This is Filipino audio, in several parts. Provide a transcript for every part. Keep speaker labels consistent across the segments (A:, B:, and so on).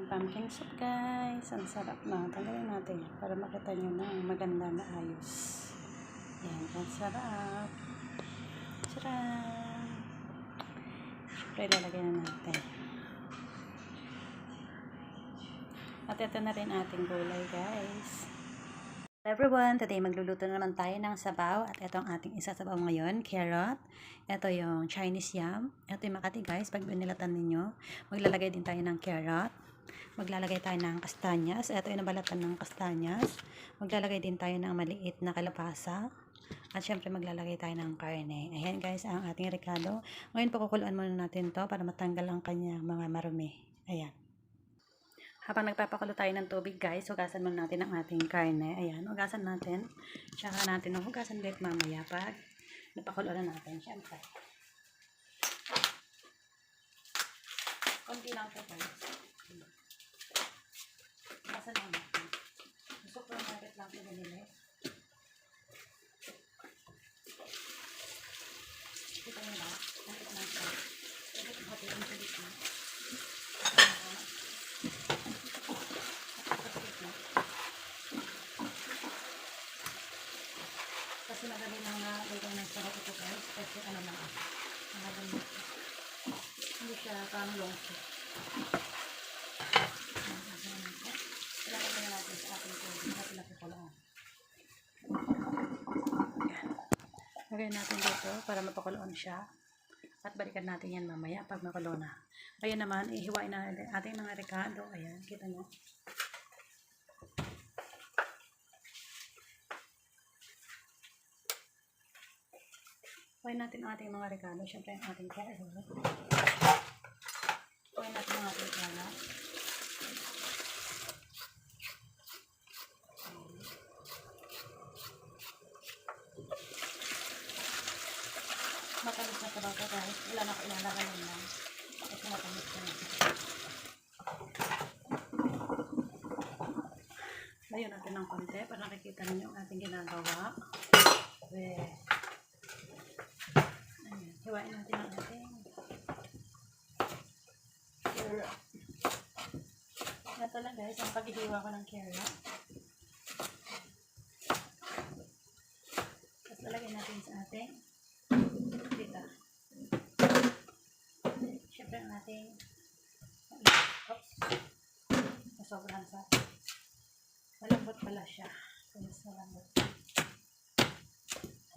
A: pumpkin soup guys. Ang sarap na. Tanggalin natin para makita nyo na maganda na ayos. Yan. Ang sarap. Sarap. Siyempre ilalagay na natin. At ito na rin ating gulay guys. Hello everyone, today magluluto na naman tayo ng sabaw at ito ang ating isasabaw ngayon, carrot. Ito yung Chinese yam. Ito yung Makati guys, pag binilatan ninyo, maglalagay din tayo ng carrot. Maglalagay tayo ng kastanyas. Ito yung nabalatan ng kastanyas. Maglalagay din tayo ng maliit na kalabasa. At syempre maglalagay tayo ng karne. Ayan guys, ang ating rekado. Ngayon pakukuluan muna natin to para matanggal ang kanyang mga marumi. Ayan. Habang nagpapakulo tayo ng tubig guys, hugasan muna natin ang ating karne. Ayan, hugasan natin. Tsaka natin hugasan ulit mamaya pag napakulo na natin. Siyempre. Konti lang ito guys. Hugasan lang natin. Gusto ko marit lang ito ganili. Ito nyo lang. Nakita lang siya. Ito ko hati ang tulit na. Kasi madali lang na gawin ng sarap ito guys. Kasi ano na madali ito. Hindi siya long soup. Ilagay na natin sa ating tubig na pinapakulaan. Lagay natin dito para mapakuloan siya. At balikan natin yan mamaya pag makulo na. Ngayon naman, ihiwain na natin ating mga rekado. Ayan, kita nyo. Huwain natin ang ating mga rekado. Siyempre ang ating carrot. Huwain natin ang ating carrot. Matamis na sabaw ko guys. Wala na ko ilalagay lang. Ito matamis na natin. Layo natin ng konti para nakikita niyo ang ating ginagawa. Ayan. Hiwain natin ang ating carrot. Ito lang guys, ang paghihiwa ko ng carrot. Tapos lalagay natin sa ating dito. Siyempre ang ating sobrang sa malambot pala siya. Mas malambot.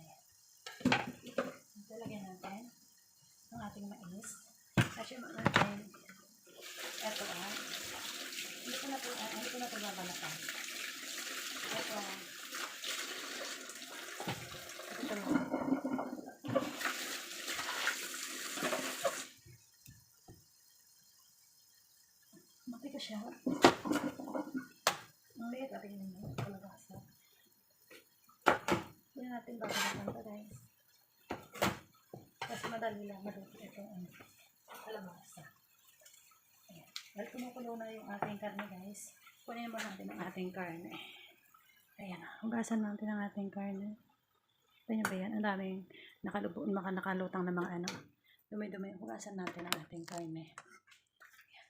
A: Ayan. Ito lagyan natin ang ating mais. Kasi natin ito hindi ko na ito babalatan. Ito mati ko siya. Ang liit natin yung kalabasa. Hindi natin babalatan ito guys. Kasi madali lang maluto itong kalabasa. Ayan. Dahil kumukulo na yung ating karne guys, kunin mo natin ang ating karne. Ayan. Hugasan natin ang ating karne. Ito nyo ba yan? Ang daming nakalutang na mga dumi-dumi. Hugasan natin ang ating karne. Ayan.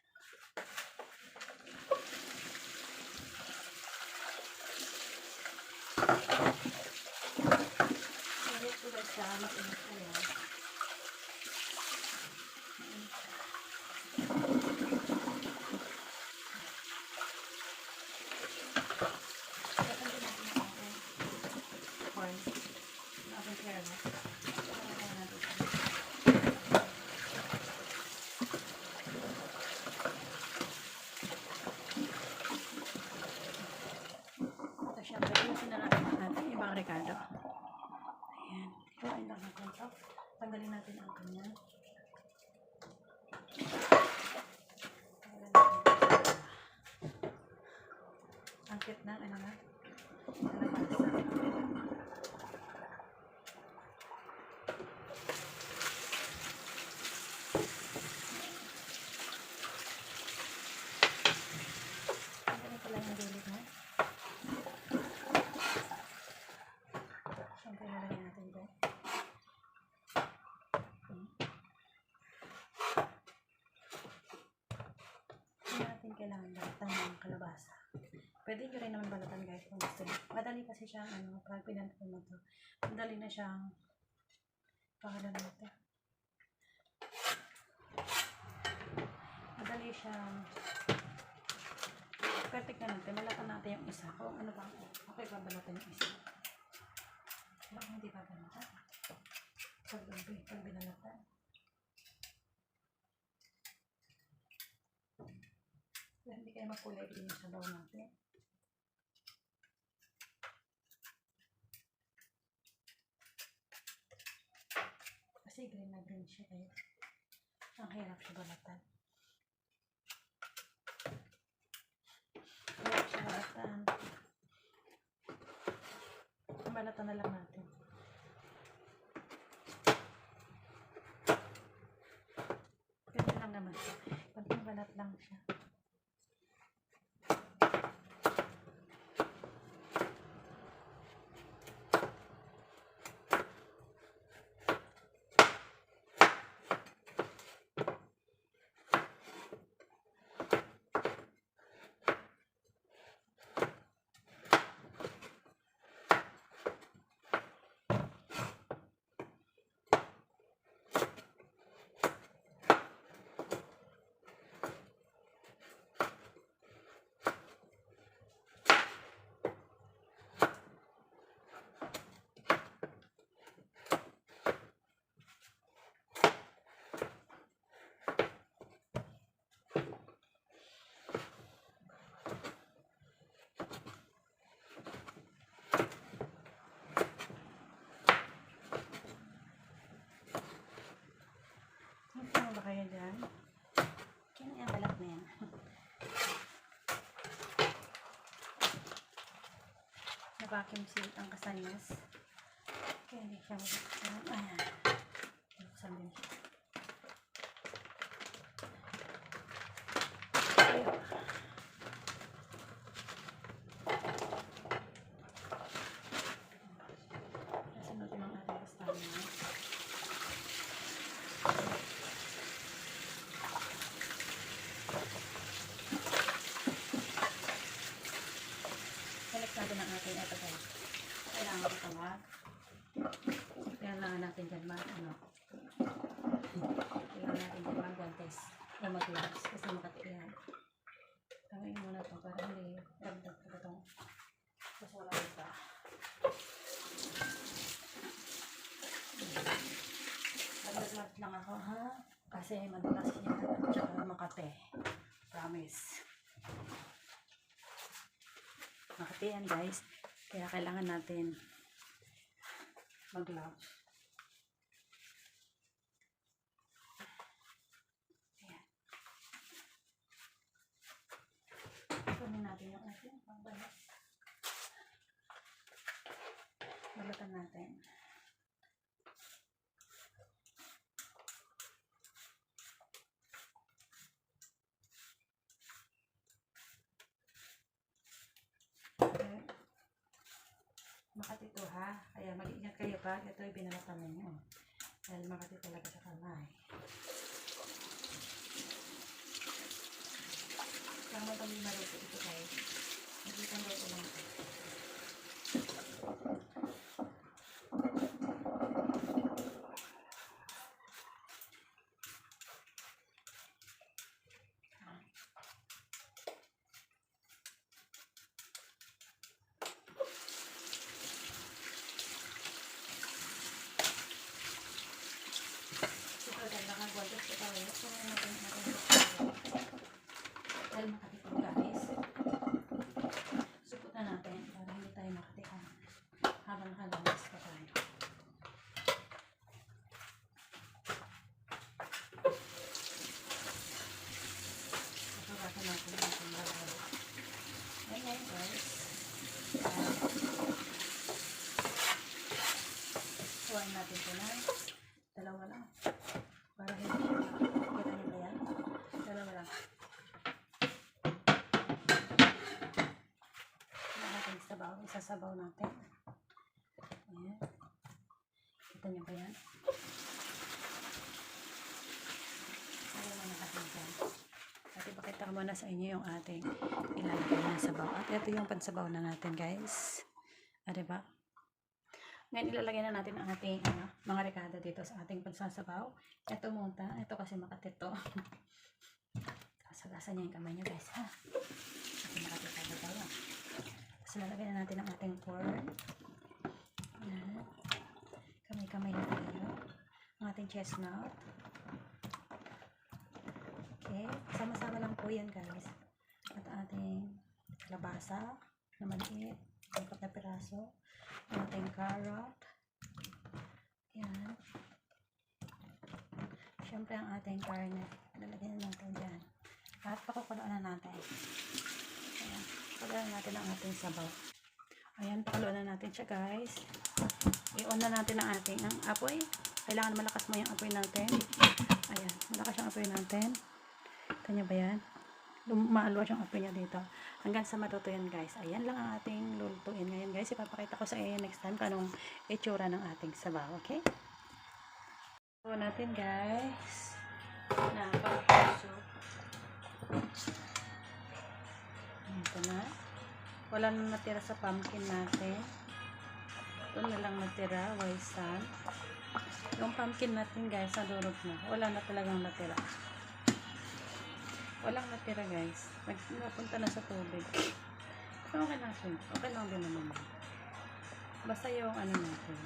A: Kahit ko guys siya, mainit ko yan. Siyempre, ilusin na natin ang ating ibang rekado. Ayan. Kuhain lang natin ito. Tanggalin natin ang kanya. Ang cute na, ano na? Kalabasa. Tanggalin ko lang yung dilit na. Siyempre, nalagyan natin ito. kailangan balatan ng kalabasa. Pwede nyo rin naman balatan guys kung gusto nyo. Madali kasi siyang pag pinanto mo to. Madali na siyang pangalan natin. Madali siyang perfect na natin. Balatan natin yung isa. Kung ano ba, okay ba balatan yung isa? Bakit hindi ba balatan? Pag binalatan. Hindi kayo makulay din yung sabaw natin. Kasi green na green siya kaya ang hirap siya balatan. Hirap siya balatan. Balatan na lang natin. Ganyan lang naman siya. Pag balat lang siya. Ano ba kayo dyan? Kaya na yung balat na yan. Na-vacuum seal ang kasanyas. Kaya hindi siya mag-vacuum. Ayan. Buksan din siya. Ayun. Nasunod yung ating kasanyas. Select natin ang ating ito guys. Kailangan ko tawag. Kailangan natin dyan kailangan natin dyan mag-guantes o mag-gloves kasi makatiyan. Tangayin muna ito para hindi dagdag ko itong kasi wala ito. Mag-gloves lang ako ha kasi madulas yan at saka makate. Promise. Makati yan guys. Kaya kailangan natin mag-gloves. Ayan. Kunin natin yung ating pangbalas. Balatan natin. Makati ito ha. Kaya mag-ingat kayo pag ito ay binalatan ninyo. Dahil makati talaga sa kamay. Kama kami maluto ito guys. Magiging luto lang ito. Dahil makati ito guys. Supot na natin para hindi tayo makatihan habang nakalamas pa tayo. Napagatan natin natin balay. Ayan guys. Kuhain natin ito na. Dalawa lang. Para hindi siya kita nyo ba yan? Dalawa lang. Sabaw, isasabaw natin. Ayan. Kita nyo ba yan? Ayan na natin dyan. Pati bakit Pakita ko muna sa inyo yung ating ilalagay na sabaw. At ito yung pansabaw na natin, guys. Diba? Ngayon, ilalagay na natin ang ating mga rekado dito sa ating pansasabaw. Ito muna. Ito kasi makatito. Sagasan niya yung kamay niyo, guys, ha? Kasi makatito tayo. Tapos lalagay na natin ang ating corn. Ayan. Kamay-kamay na tayo. Ang ating chestnut. Okay. Sama-sama lang po yan, guys. At ating kalabasa na maliit. 4 na piraso. Ang ating carrot. Ayan. Siyempre ang ating karne. Lalagyan na natin dyan. At pakukuloan na natin. Ayan. Pakuloan natin ang ating sabaw. Ayan, pakuloan na natin siya, guys. I-on na natin ang ating apoy. Kailangan malakas mo yung apoy natin. Ayan, malakas yung apoy natin. Tanya ba yan? Lumaalwas yung apoy niya dito. Hanggang sa matuto yan, guys. Ayan lang ang ating lulutuin ngayon, guys. Ipapakita ko sa inyo next time kung anong itsura ng ating sabaw. Okay? So, natin, guys. Na pagpuso. Ito na. Wala na natira sa pumpkin natin. Ito na lang natira. Waisan. Yung pumpkin natin, guys, nadurog na. Wala na talagang natira. Walang natira, guys. Napunta na sa tubig. So, okay lang siya. Okay lang din naman. Basta yung ano natin.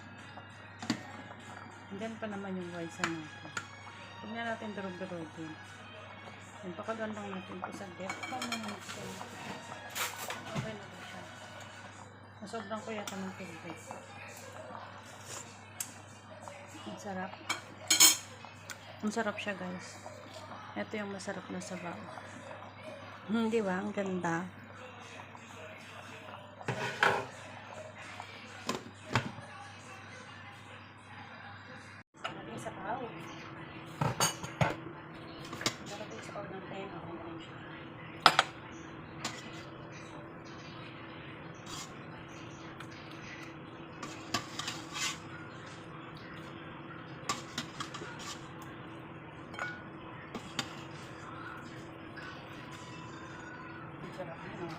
A: Andyan pa naman yung waisan natin. Huwag na natin durog-durogin. Yung pakagaan lang natin ito sa depth. Okay na siya. Nasobrang ko yata ng tubig. Ang sarap. Ang sarap siya, guys. Ito yung masarap na sabaw. Di ba? Ang ganda. Ang sabaw. Dapat yung sabaw ng 10. Okay na rin siya. Sarap na.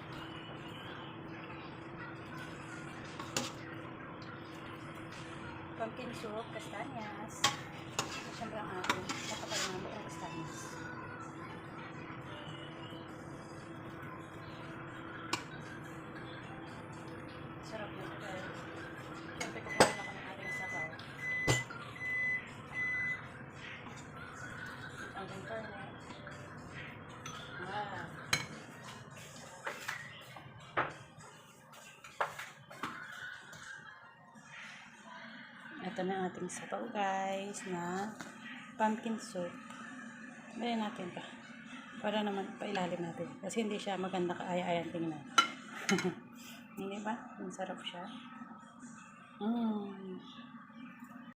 A: Pumpkin soup, kastanyas. Siyempre ang ating napakalimang ng kastanyas. Sarap na ito. Siyempre kukuha na ko ng ating sabaw. Ang ating karne. Ito na ang ating sabaw, guys, na pumpkin soup. Bayan natin pa. Para naman pailalim natin. Kasi hindi siya maganda kaaya-ayan tingnan. Hindi ba? Ang sarap siya.